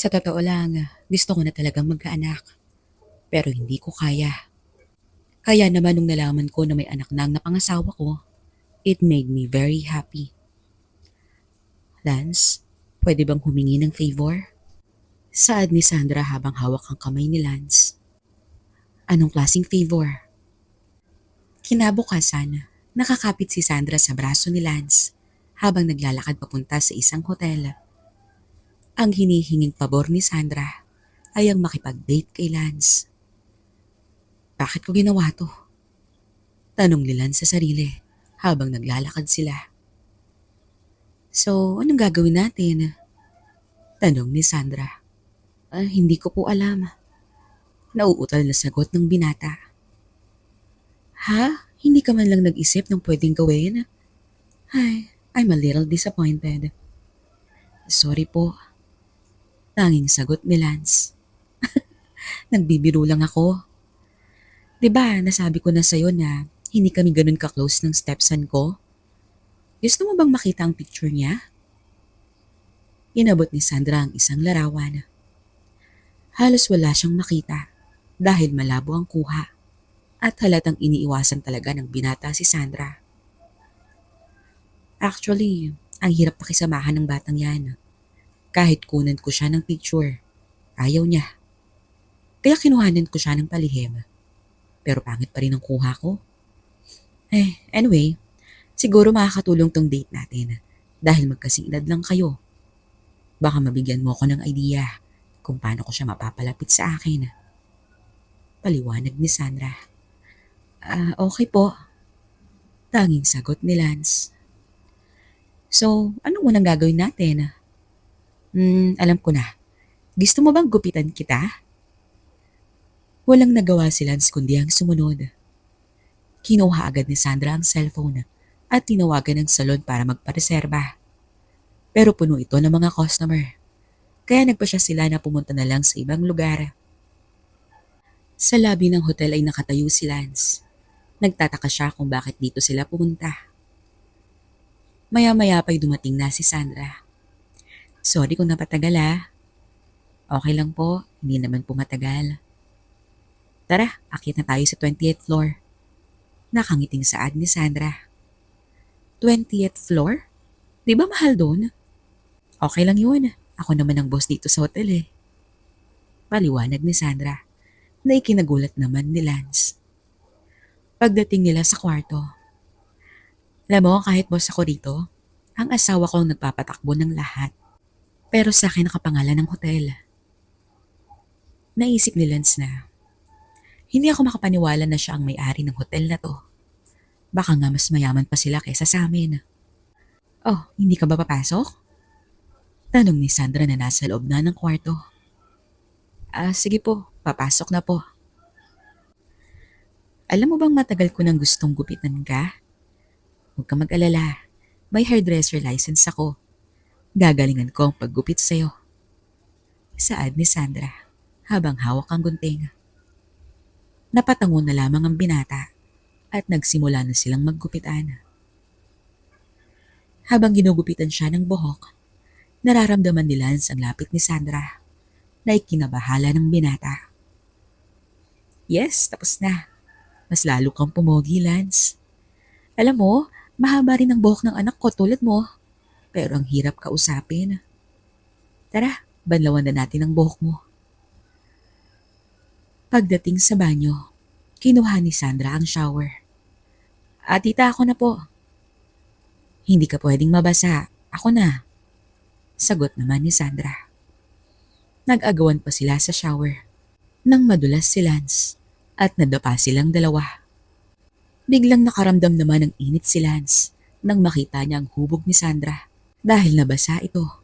Sa totoo lang, gusto ko na talagang magkaanak. Pero hindi ko kaya. Kaya naman nung nalaman ko na may anak na ang napangasawa ko, it made me very happy. Lance, pwede bang humingi ng favor? Saad ni Sandra habang hawak ang kamay ni Lance. Anong klaseng favor? Kinabukasan, nakakapit si Sandra sa braso ni Lance habang naglalakad papunta sa isang hotel. Ang hinihinging pabor ni Sandra ay ang makipag-date kay Lance. Bakit ko ginawa to? Tanong ni Lance sa sarili habang naglalakad sila. So, anong gagawin natin? Tanong ni Sandra. Hindi ko po alam. Nauutal na sagot ng binata. Ha? Hindi ka man lang nag-isip ng pwedeng gawin? Ay, I'm a little disappointed. Sorry po. Tanging sagot ni Lance. Nagbibiro lang ako. 'Di ba nasabi ko na sa'yo na hindi kami ganun ka-close ng stepson ko? Gusto mo bang makita ang picture niya? Inabot ni Sandra ang isang larawan. Halos wala siyang makita dahil malabo ang kuha at halatang iniiwasan talaga ng binata si Sandra. Actually, ang hirap pakisamahan ng batang yan. Kahit kunan ko siya ng picture, ayaw niya. Kaya kinuhanan ko siya ng palihim. Pero pangit pa rin ang kuha ko. Anyway, siguro makakatulong tong date natin dahil magkasing edad lang kayo. Baka mabigyan mo ako ng idea kung paano ko siya mapapalapit sa akin. Paliwanag ni Sandra. Okay po. Tanging sagot ni Lance. So, anong unang gagawin natin? Alam ko na. Gusto mo bang gupitan kita? Walang nagawa si Lance kundi ang sumunod. Kinuha agad ni Sandra ang cellphone at tinawagan ng salon para magpareserba. Pero puno ito ng mga customer. Kaya nagpasya sila na pumunta na lang sa ibang lugar. Sa lobby ng hotel ay nakatayo si Lance. Nagtataka siya kung bakit dito sila pumunta. Maya-maya pa'y dumating na si Sandra. Sorry kung napatagal ah. Okay lang po, hindi naman po matagal. Tara, akyat na tayo sa 20th floor. Nakangiting saad ni Sandra. 20th floor? Di ba mahal doon? Okay lang yun. Ako naman ang boss dito sa hotel eh. Paliwanag ni Sandra na ikinagulat naman ni Lance. Pagdating nila sa kwarto. Alam mo, kahit boss ako dito, ang asawa ko ang nagpapatakbo ng lahat. Pero sa akin nakapangalan ng hotel. Naisip ni Lance na hindi ako makapaniwala na siya ang may-ari ng hotel na to. Baka nga mas mayaman pa sila kaysa sa amin. Oh, hindi ka ba papasok? Tanong ni Sandra na nasa loob na ng kwarto. Sige po, papasok na po. Alam mo bang matagal ko nang gustong gupitan ka? Huwag ka mag-alala, may hairdresser license ako. Gagalingan ko ang paggupit sa'yo. Saad ni Sandra habang hawak ang gunting. Napatango na lamang ang binata at nagsimula na silang maggupitan. Habang ginugupitan siya ng buhok, nararamdaman ni Lance ang lapit ni Sandra na ikinabahala ng binata. Yes, tapos na. Mas lalo kang pumogi, Lance. Alam mo, mahaba rin ang buhok ng anak ko tulad mo. Pero ang hirap kausapin. Tara, banlawan na natin ang buhok mo. Pagdating sa banyo, kinuha ni Sandra ang shower. Tita, ako na po. Hindi ka pwedeng mabasa. Ako na. Sagot naman ni Sandra. Nag-agawan pa sila sa shower nang madulas si Lance at nadapa silang dalawa. Biglang nakaramdam naman ng init si Lance nang makita niya ang hubog ni Sandra dahil nabasa ito.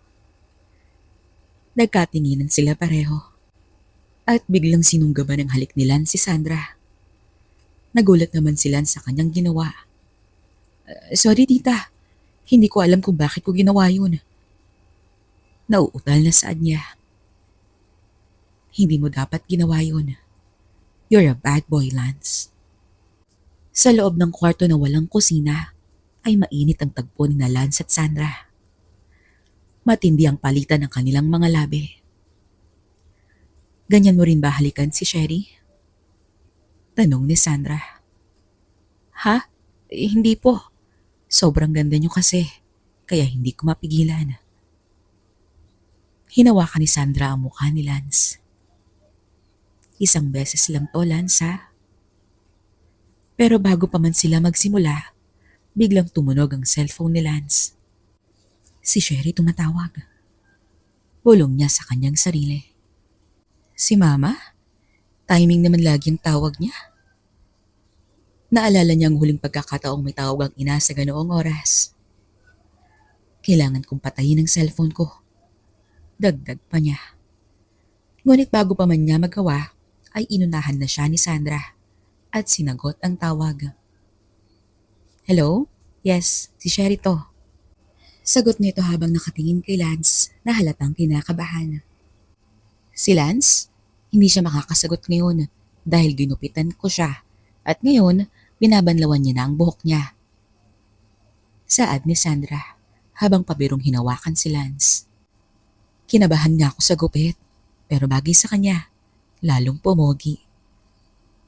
Nagkatinginan sila pareho at biglang sinunggaban ng halik ni Lance si Sandra. Nagulat naman si Lance sa kanyang ginawa. Sorry tita, hindi ko alam kung bakit ko ginawa yun. Nauutal na saad niya. Hindi mo dapat ginawa yun. You're a bad boy, Lance. Sa loob ng kwarto na walang kusina, ay mainit ang tagpo ni Lance at Sandra. Matindi ang palitan ng kanilang mga labi. Ganyan mo rin ba halikan si Sherry? Tanong ni Sandra. Ha? Hindi po. Sobrang ganda niyo kasi, kaya hindi ko mapigilan. Hinawakan ni Sandra ang mukha ni Lance. Isang beses lang to, Lance, ha? Pero bago pa man sila magsimula, biglang tumunog ang cellphone ni Lance. Si Sherry tumatawag. Bulong niya sa kanyang sarili. Si Mama? Timing naman lagi ang tawag niya. Naalala niya ang huling pagkakataong may tawag ang ina sa ganoong oras. Kailangan kong patayin ang cellphone ko. Dagdag pa niya. Ngunit bago pa man niya magawa, ay inunahan na siya ni Sandra at sinagot ang tawag. Hello? Yes, si Sherry to. Sagot nito habang nakatingin kay Lance na halatang kinakabahan. Si Lance? Hindi siya makakasagot ngayon dahil ginupitan ko siya at ngayon binabanlawan niya na ang buhok niya. Saad ni Sandra habang pabirong hinawakan si Lance. Kinabahan nga ako sa gupit pero bagay sa kanya, lalong pumogi.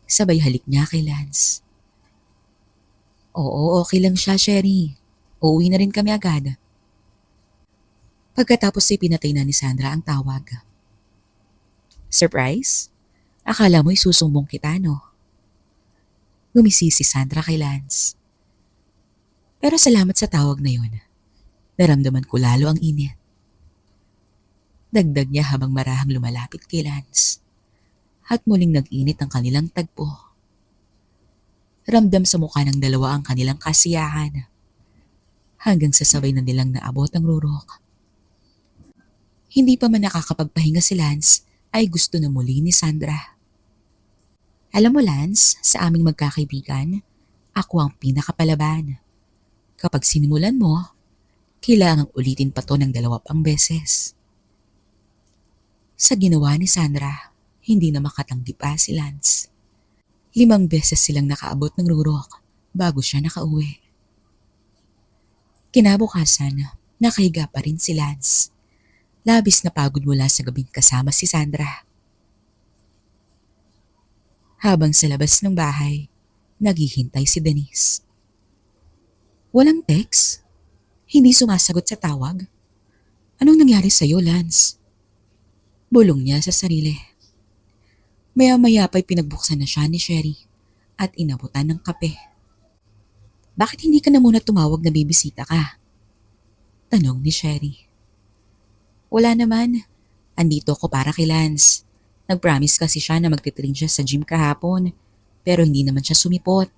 Sabay halik niya kay Lance. Oo, okay lang siya, Sherry. Uuwi na rin kami agad. Pagkatapos ay pinatay na ni Sandra ang tawag. Surprise? Akala mo'y susumbong kita, no? Gumisi si Sandra kay Lance. Pero salamat sa tawag na yun. Naramdaman ko lalo ang init. Dagdag niya habang marahang lumalapit kay Lance. At muling nag-init ang kanilang tagpo. Ramdam sa mukha ng dalawa ang kanilang kasiyahan. Hanggang sa sabay na nilang naabot ang rurok. Hindi pa man nakakapagpahinga si Lance ay gusto na muli ni Sandra. Alam mo Lance, sa aming magkakaibigan, ako ang pinakapalaban. Kapag sinimulan mo, kailangang ulitin pa to ng 2 pang beses. Sa ginawa ni Sandra, hindi na makatanggi pa si Lance. 5 beses silang nakaabot ng rurok bago siya nakauwi. Kinabukasan, nakahiga pa rin si Lance. Labis na pagod mula sa gabing kasama si Sandra. Habang sa labas ng bahay, naghihintay si Denise. Walang text? Hindi sumasagot sa tawag? Anong nangyari sa'yo, Lance? Bulong niya sa sarili. Maya-maya pa'y pinagbuksan na siya ni Sherry at inabutan ng kape. Bakit hindi ka na muna tumawag na bibisita ka? Tanong ni Sherry. Wala naman. Andito ako para kay Lance. Nag-promise kasi siya na magtitrain siya sa gym kahapon, pero hindi naman siya sumipot.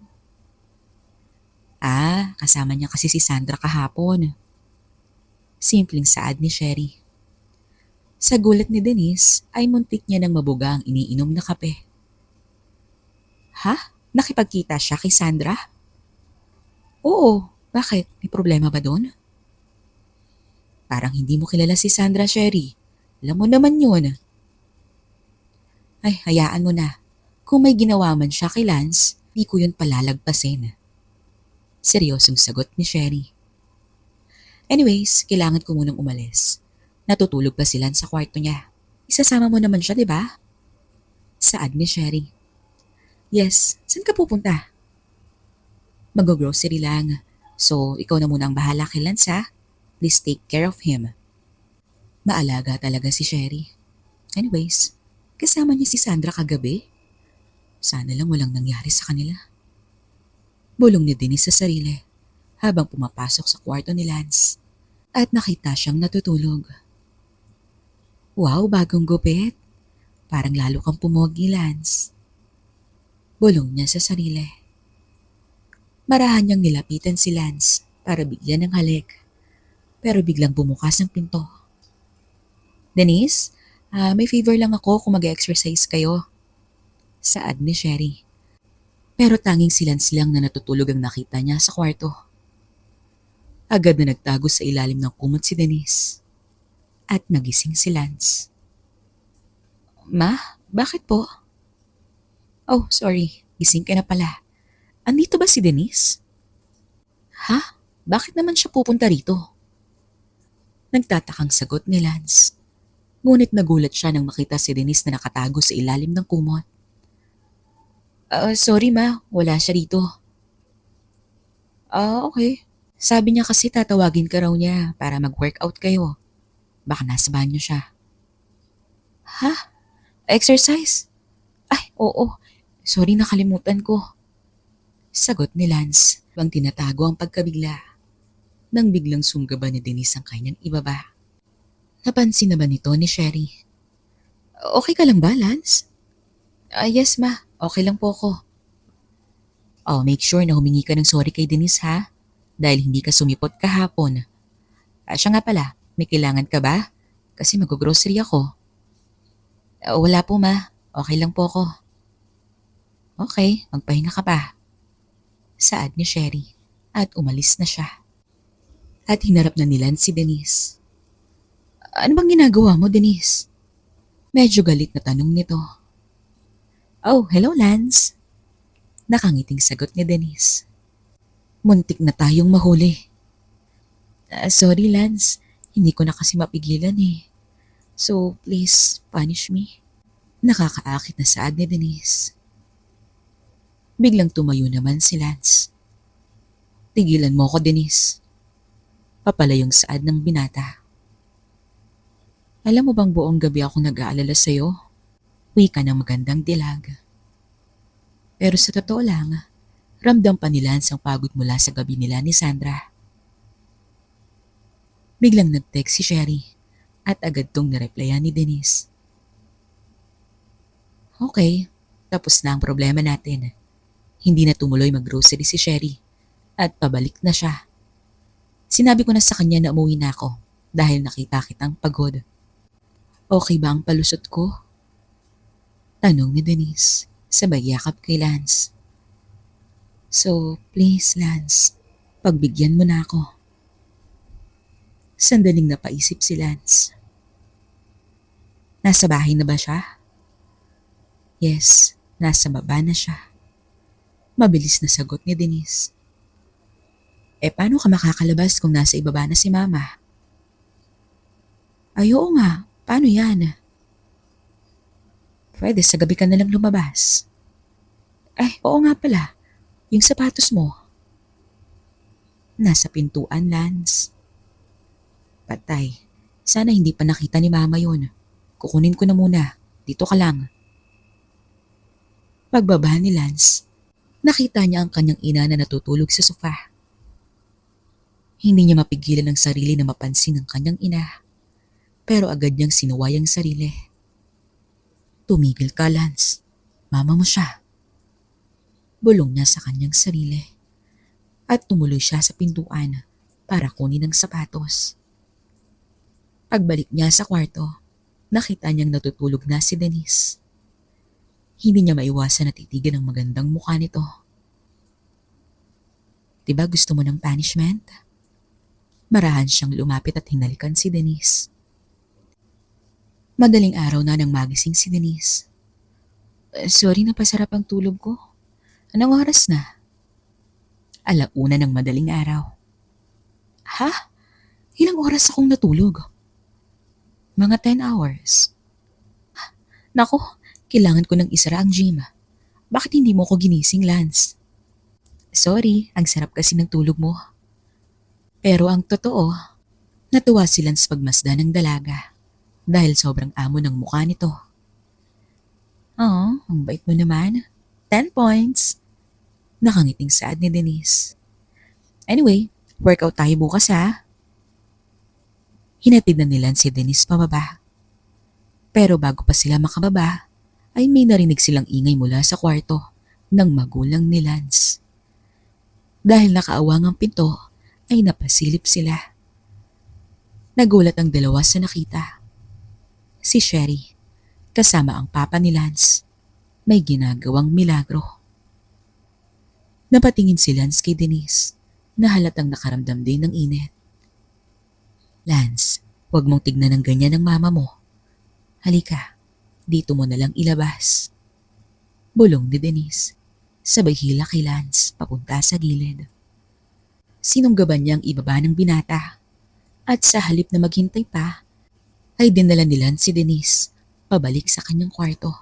Kasama niya kasi si Sandra kahapon. Simpleng saad ni Sherry. Sa gulat ni Denise ay muntik niya nang mabuga ang iniinom na kape. Ha? Nakipagkita siya kay Sandra? Oo. Bakit? May problema ba doon? Parang hindi mo kilala si Sandra, Sherry. Alam mo naman yun. Ay, hayaan mo na. Kung may ginawa man siya kay Lance, di ko yun palalagpasin. Seryosong sagot ni Sherry. Anyways, kailangan ko munang umalis. Natutulog pa si Lance sa kwarto niya. Isasama mo naman siya, di ba? Saad ni Sherry. Yes, saan ka pupunta? Mag-grocery lang. So, ikaw na muna ang bahala kay Lance, ha? Please take care of him. Maalaga talaga si Sherry. Anyways, kasama niya si Sandra kagabi. Sana lang walang nangyari sa kanila. Bulong ni Denise sa sarili habang pumapasok sa kwarto ni Lance at nakita siyang natutulog. Wow, bagong gupit. Parang lalo kang pumogi, Lance. Bulong niya sa sarili. Marahan niyang nilapitan si Lance para bigyan ng halik. Pero biglang bumukas ang pinto. Denise, may favor lang ako kung mag-exercise kayo. Saad ni Sherry. Pero tanging si Lance lang na natutulog ang nakita niya sa kwarto. Agad na nagtago sa ilalim ng kumot si Denise. At nagising si Lance. Ma, bakit po? Oh, sorry. Gising ka na pala. Andito ba si Denise? Ha? Bakit naman siya pupunta rito? Nagtatakang sagot ni Lance. Ngunit nagulat siya nang makita si Denise na nakatago sa ilalim ng kumot. Sorry ma, wala siya dito. Okay. Sabi niya kasi tatawagin ka raw niya para mag-workout kayo. Baka nasa banyo siya. Ha? Exercise? Ay, oo. Sorry, nakalimutan ko. Sagot ni Lance, bang tinatago ang pagkabigla. Nang biglang sunggaban ni Denise ang kanyang ibaba. Napansin na ba nito ni Sherry? Okay ka lang ba, Lance? Yes ma, okay lang po ako. Make sure na humingi ka ng sorry kay Denise ha, dahil hindi ka sumipot kahapon. Siya nga pala, may kailangan ka ba? Kasi mag-grocery ako. Wala po ma, okay lang po ako. Okay, magpahinga ka pa. Saad ni Sherry at umalis na siya. At hinarap na nila si Denise. Ano bang ginagawa mo, Denise? Medyo galit na tanong nito. Oh, hello Lance. Nakangiting sagot ni Denise. Muntik na tayong mahuli. Sorry Lance, hindi ko na kasi mapigilan eh. So please, punish me. Nakakaakit na saad ni Denise. Biglang tumayo naman si Lance. Tigilan mo ko, Denise. Papalayong saad ng binata. Alam mo bang buong gabi ako nag-aalala sa'yo? Wika ng magandang dilag. Pero sa totoo lang, ramdam pa ni Lance ang pagod mula sa gabi nila ni Sandra. Biglang nag-text si Sherry at agad tong nireplyan ni Denise. Okay, tapos na ang problema natin. Hindi na tumuloy mag-grocery si Sherry at pabalik na siya. Sinabi ko na sa kanya na umuwi na ako dahil nakita kitang pagod. Okay ba ang palusot ko? Tanong ni Denise, sabay yakap kay Lance. So, please Lance, pagbigyan mo na ako. Sandaling napaisip si Lance. Nasa bahay na ba siya? Yes, nasa baba na siya. Mabilis na sagot ni Denise. Paano ka makakalabas kung nasa ibaba na si Mama? Ay, oo nga. Paano yan? Pwede sa gabi ka nalang lumabas. Ay, oo nga pala. Yung sapatos mo. Nasa pintuan, Lance. Patay. Sana hindi pa nakita ni Mama yun. Kukunin ko na muna. Dito ka lang. Pagbaba ni Lance, nakita niya ang kanyang ina na natutulog sa sofa. Hindi niya mapigilan ang sarili na mapansin ang kanyang ina. Pero agad niyang sinuway ang sarili. Tumigil ka, Lance. Mama mo siya. Bulong niya sa kanyang sarili. At tumuloy siya sa pintuan para kunin ang sapatos. Pagbalik niya sa kwarto, nakita niyang natutulog na si Denise. Hindi niya maiwasan na titigan ang magandang mukha nito. Diba gusto mo ng punishment? Marahan siyang lumapit at hinalikan si Denise. Madaling araw na nang magising si Denise. Sorry, napasarap ang tulog ko. Anong oras na? 1:00 ng madaling araw. Ha? Ilang oras akong natulog? Mga 10 hours. Nako, kailangan ko ng isara ang gym. Bakit hindi mo ko ginising, Lance? Sorry, ang sarap kasi ng tulog mo. Pero ang totoo, natuwa si Lance pagmasdan ng dalaga dahil sobrang amo ng mukha nito. Ang bait mo naman. 10 points. Nakangiting saad ni Denise. Anyway, workout tayo bukas ha. Hinatid na nila si Denise pababa. Pero bago pa sila makababa, ay may narinig silang ingay mula sa kwarto ng magulang ni Lance. Dahil nakaawang ang pinto, ay napasilip sila. Nagulat ang dalawa sa nakita. Si Sherry, kasama ang papa ni Lance, may ginagawang milagro. Napatingin si Lance kay Denise na halatang nakaramdam din ng init. Lance, huwag mong tignan ng ganyan ng mama mo. Halika, dito mo nalang ilabas. Bulong ni Denise, sabay hila kay Lance papunta sa gilid. Sinunggaban niyang ibaba ng binata at sa halip na maghintay pa, ay dinala nila si Denise pabalik sa kanyang kwarto.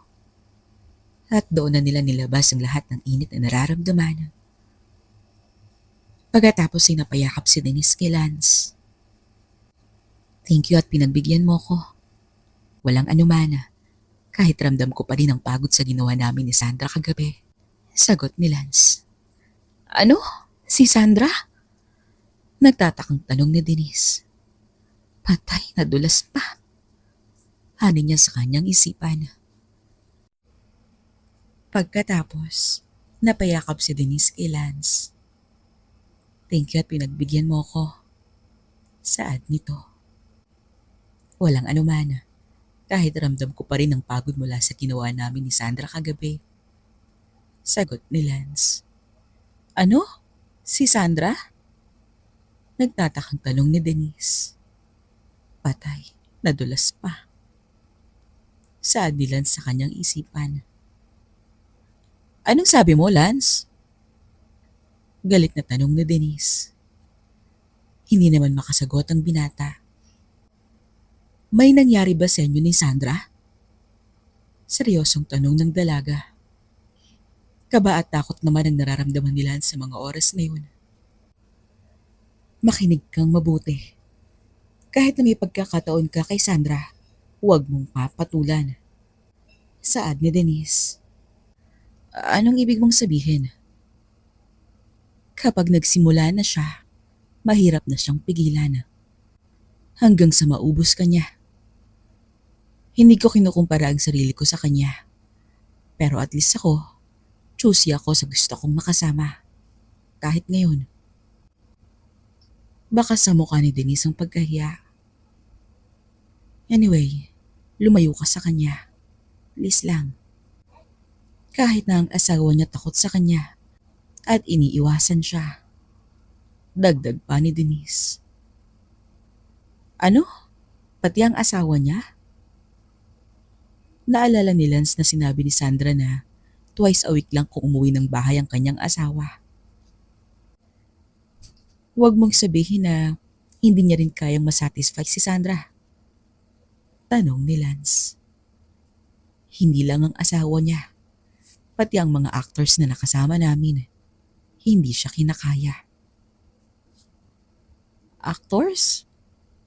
At doon na nila nilabas ang lahat ng init na nararamdaman. Pagkatapos ay napayakap si Denise kay Lance. Thank you at pinagbigyan mo ko. Walang anuman. Kahit ramdam ko pa rin ang pagod sa ginawa namin ni Sandra kagabi. Sagot ni Lance. Ano? Si Sandra? Nagtatakang tanong ni Denise. Patay, nadulas pa. Hani niya sa kanyang isipan. Pagkatapos, napayakap si Denise kay Lance. Thank you at pinagbigyan mo ko. Saad nito. Walang anuman. Kahit ramdam ko pa rin ang pagod mula sa ginawa namin ni Sandra kagabi. Sagot ni Lance. Ano? Si Sandra? Nagtatakang tanong ni Denise. Patay, nadulas pa. Saad ni Lance sa kanyang isipan. Anong sabi mo, Lance? Galit na tanong ni Denise. Hindi naman makasagot ang binata. May nangyari ba sa inyo ni Sandra? Seryosong tanong ng dalaga. Kaba at takot naman ang nararamdaman ni Lance sa mga oras na yun. Makinig kang mabuti. Kahit na may pagkakataon ka kay Sandra, huwag mong papatulan. Saad ni Denise. Anong ibig mong sabihin? Kapag nagsimula na siya, mahirap na siyang pigilan. Hanggang sa maubos ka niya. Hindi ko kinukumpara ang sarili ko sa kanya. Pero at least ako, choosy ako sa gusto kong makasama. Kahit ngayon. Baka sa mukha ni Denise ang pagkahiya. Anyway, lumayo ka sa kanya. Please lang. Kahit na ang asawa niya takot sa kanya at iniiwasan siya. Dagdag pa ni Denise. Ano? Pati ang asawa niya? Naalala ni Lance na sinabi ni Sandra na twice a week lang kung umuwi ng bahay ang kanyang asawa. Huwag mong sabihin na hindi niya rin kayang masatisfy si Sandra. Tanong ni Lance. Hindi lang ang asawa niya, pati ang mga actors na nakasama namin. Hindi siya kinakaya. Actors?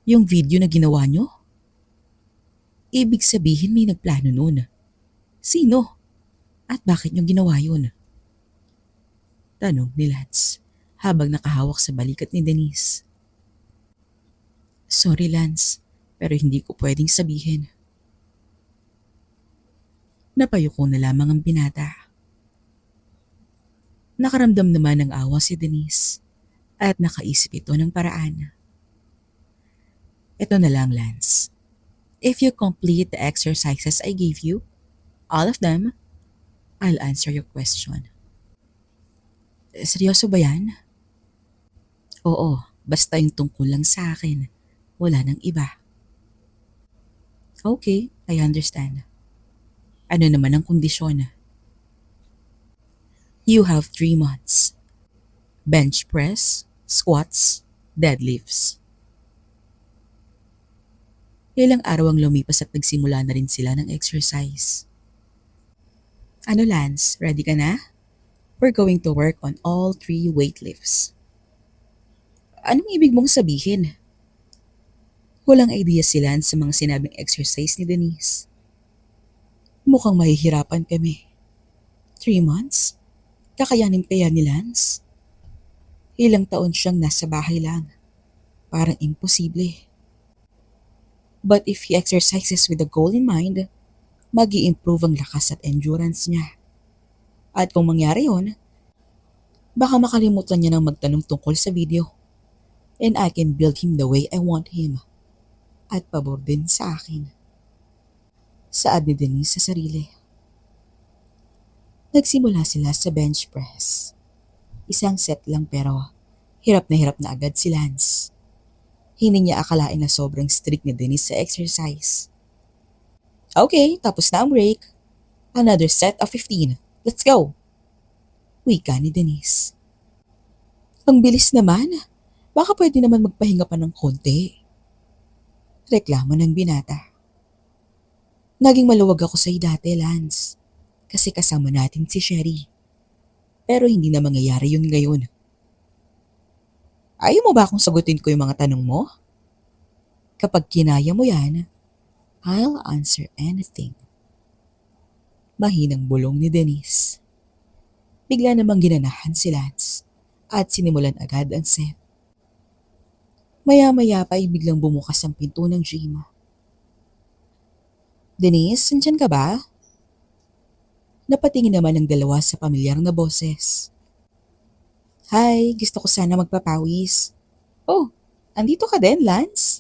Yung video na ginawa niyo? Ibig sabihin may nagplano nun. Sino? At bakit niyo ginawa yun? Tanong ni Lance habang nakahawak sa balikat ni Denise. Sorry Lance, pero hindi ko pwedeng sabihin. Napayuko na lamang ang binata. Nakaramdam naman ng awa si Denise at nakaisip ito ng paraan. Ito na lang Lance. If you complete the exercises I gave you, all of them, I'll answer your question. Seryoso ba yan? Oo, basta yung tungkol lang sa akin. Wala nang iba. Okay, I understand. Ano naman ang kondisyon? You have 3 months. Bench press, squats, deadlifts. Ilang araw ang lumipas at nagsimula na rin sila ng exercise. Ano Lance, ready ka na? We're going to work on all 3 weightlifts. Anong ibig mong sabihin? Walang idea si Lance sa mga sinabing exercise ni Denise. Mukhang mahihirapan kami. 3 months? Kakayanin kaya ni Lance? Ilang taon siyang nasa bahay lang. Parang imposible. But if he exercises with a goal in mind, mag-i-improve ang lakas at endurance niya. At kung mangyari yun, baka makalimutan niya nang magtanong tungkol sa video. And I can build him the way I want him. At pabor din sa akin. Saad ni Denise sa sarili. Nagsimula sila sa bench press. Isang set lang pero hirap na agad si Lance. Hindi niya akalain na sobrang strict ni Denise sa exercise. Okay, tapos na ang break. Another set of 15. Let's go! Wika ni Denise. Ang bilis naman. Baka pwede naman magpahinga pa ng konti. Reklamo ng binata. Naging maluwag ako sa'yo dati, Lance. Kasi kasama natin si Sherry. Pero hindi na mangyayari yun ngayon. Ayaw mo ba akong sagutin ko yung mga tanong mo? Kapag kinaya mo yan, I'll answer anything. Mahinang bulong ni Denise. Bigla namang ginanahan si Lance at sinimulan agad ang set. Maya-maya pa ay biglang bumukas ang pinto ng gym. Denise, nandyan ka ba? Napatingin naman ang dalawa sa pamilyar na boses. Hi, gusto ko sana magpapawis. Oh, andito ka din, Lance?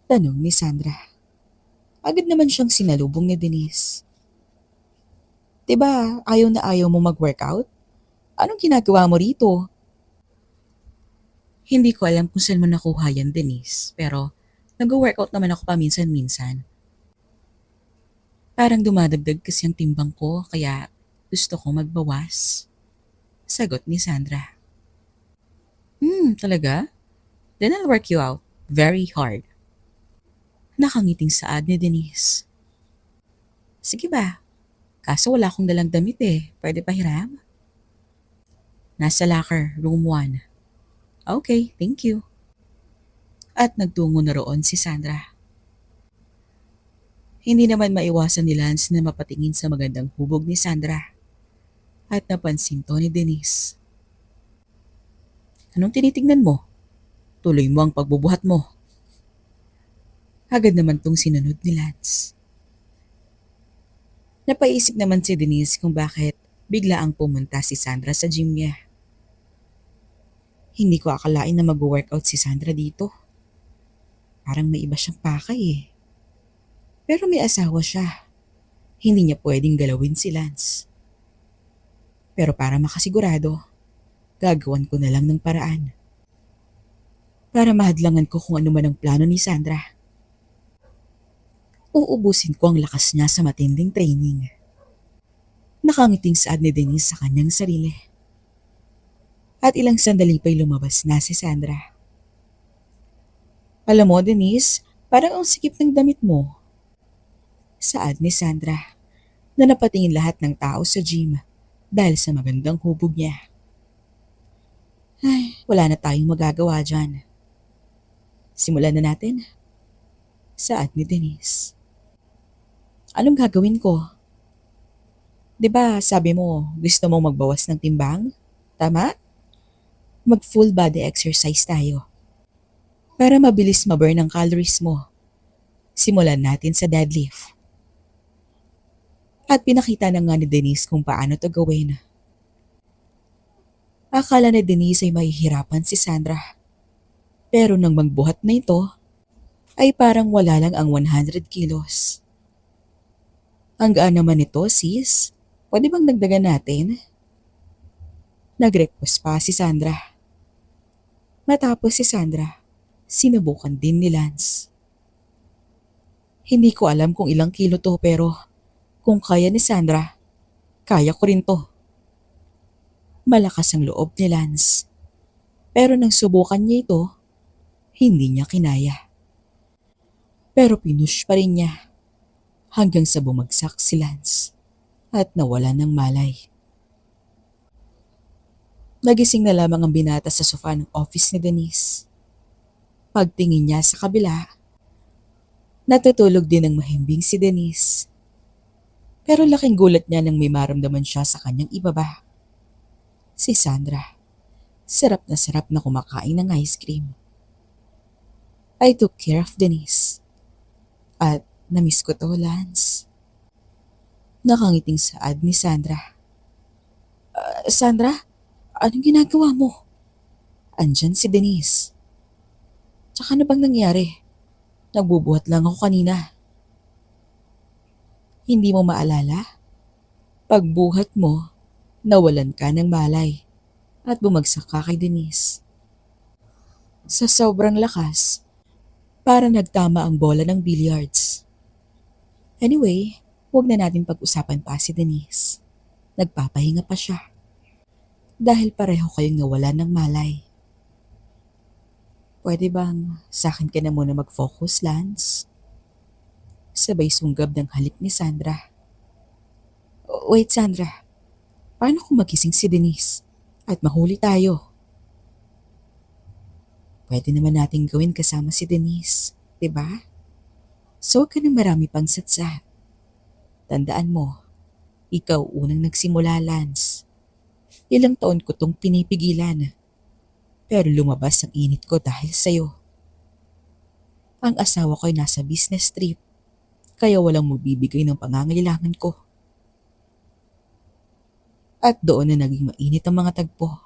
Tanong ni Sandra. Agad naman siyang sinalubong ni Denise. Diba, ayaw na ayaw mo mag-workout? Anong ginagawa mo rito? Hindi ko alam kung saan mo nakuha yan, Denise. Pero nag-workout naman ako paminsan-minsan. Parang dumadagdag kasi ang timbang ko kaya gusto ko magbawas. Sagot ni Sandra. Talaga? Then I'll work you out very hard. Nakangiting saad ni Denise. Sige ba? Kaso wala akong dalang damit eh. Pwede pa hiram? Nasa locker, room 1. Okay, thank you. At nagtungo na roon si Sandra. Hindi naman maiwasan ni Lance na mapatingin sa magandang hubog ni Sandra. At napansin to ni Denise. Anong tinitingnan mo? Tuloy mo ang pagbubuhat mo. Agad naman tong sinunod ni Lance. Napaisip naman si Denise kung bakit bigla ang pumunta si Sandra sa gym niya. Hindi ko akalain na mag-workout si Sandra dito. Parang may iba siyang pakay eh. Pero may asawa siya. Hindi niya pwedeng galawin si Lance. Pero para makasigurado, gagawan ko na lang ng paraan. Para mahadlangan ko kung ano man ang plano ni Sandra. Uubusin ko ang lakas niya sa matinding training. Nakangiting saad ni Denise sa kanyang sarili. At ilang sandali pa'y lumabas na si Sandra. Alam mo, Denise, parang ang sikip ng damit mo. Saad ni Sandra na napatingin lahat ng tao sa gym dahil sa magandang hubog niya. Ay, wala na tayong magagawa dyan. Simulan na natin. Saad ni Denise. Anong gagawin ko? 'Di ba sabi mo gusto mong magbawas ng timbang? Tama? Mag full body exercise tayo. Para mabilis ma-burn ang calories mo. Simulan natin sa deadlift. At pinakita na nga ni Denise kung paano to gawin. Akala ni Denise ay mahihirapan si Sandra. Pero nang magbuhat na ito, ay parang wala lang ang 100 kilos. Ang gaan naman ito, sis. Pwede bang dagdagan natin? Nag-request pa si Sandra. Matapos si Sandra, sinubukan din ni Lance. Hindi ko alam kung ilang kilo to pero kung kaya ni Sandra, kaya ko rin to. Malakas ang loob ni Lance. Pero nang subukan niya ito, hindi niya kinaya. Pero pinush pa rin niya hanggang sa bumagsak si Lance at nawala ng malay. Nagising na lamang ang binata sa sofa ng office ni Denise. Pagtingin niya sa kabila, natutulog din ng mahimbing si Denise. Pero laking gulat niya nang may maramdaman siya sa kanyang ibaba. Si Sandra, sarap na kumakain ng ice cream. I took care of Denise. At namiss ko to, Lance. Nakangiting saad ni Sandra. Sandra, anong ginagawa mo? Andyan si Denise. Tsaka na bang nangyari? Nagbubuhat lang ako kanina. Hindi mo maalala? Pagbuhat mo, nawalan ka ng malay at bumagsak ka kay Denise. Sa sobrang lakas, para nagtama ang bola ng billiards. Anyway, huwag na natin pag-usapan pa si Denise. Nagpapahinga pa siya. Dahil pareho kayong nawalan ng malay. Pwede bang sa akin ka na muna mag-focus, Lance? Sabay sunggab ng halik ni Sandra. Wait, Sandra. Paano kung magising si Denise at mahuli tayo? Pwede naman nating gawin kasama si Denise, 'di ba? So huwag ka nang marami pang satsat. Tandaan mo, ikaw unang nagsimula, Lance. Ilang taon ko tong pinipigilan. Pero lumabas ang init ko dahil sa'yo. Ang asawa ko'y nasa business trip, kaya walang mabibigay ng pangangailangan ko. At doon na naging mainit ang mga tagpo.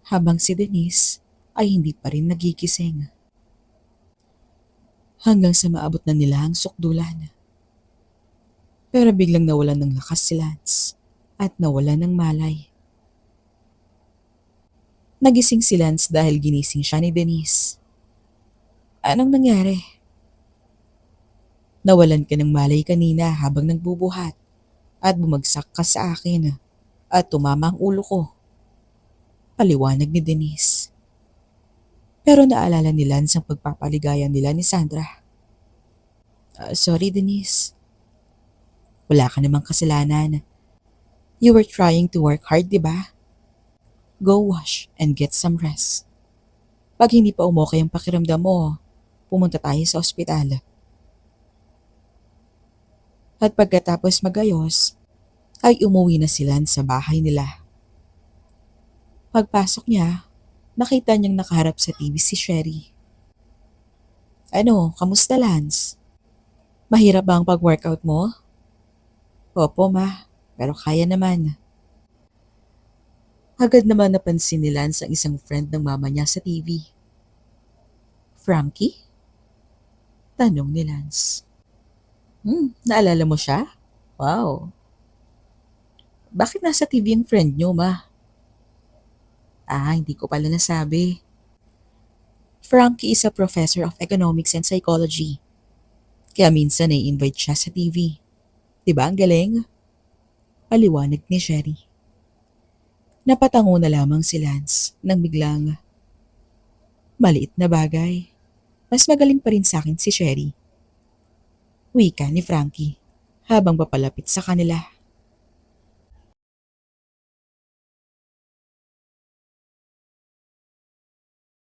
Habang si Denise ay hindi pa rin nagigising. Hanggang sa maabot na nila ang sukdulan. Pero biglang nawalan ng lakas si Lance at nawalan ng malay. Nagising si Lance dahil ginising siya ni Denise. Anong nangyari? Nawalan ka ng malay kanina habang nagbubuhat at bumagsak ka sa akin at tumama ang ulo ko. Paliwanag ni Denise. Pero naalala ni Lance ang pagpapaligayan nila ni Sandra. Sorry, Denise. Wala ka namang kasalanan. You were trying to work hard, di ba? Go wash and get some rest. Pag hindi pa umokay ang pakiramdam mo, pumunta tayo sa ospital. At pagkatapos magayos, ay umuwi na sila sa bahay nila. Pagpasok niya, nakita niyang nakaharap sa TV si Sherry. Ano, kamusta, Lance? Mahirap ba ang pag-workout mo? Opo, ma, pero kaya naman. Agad naman napansin ni Lance ang isang friend ng mama niya sa TV. Frankie? Tanong ni Lance. Naalala mo siya? Wow. Bakit nasa TV ang friend niyo, ma? Hindi ko pala nasabi. Frankie is a professor of economics and psychology. Kaya minsan ay invite siya sa TV. Diba ang galing? Paliwanag ni Sherry. Napatango na lamang si Lance nang biglang, maliit na bagay. Mas magaling pa rin sa akin si Sherry. Wika ni Frankie habang papalapit sa kanila.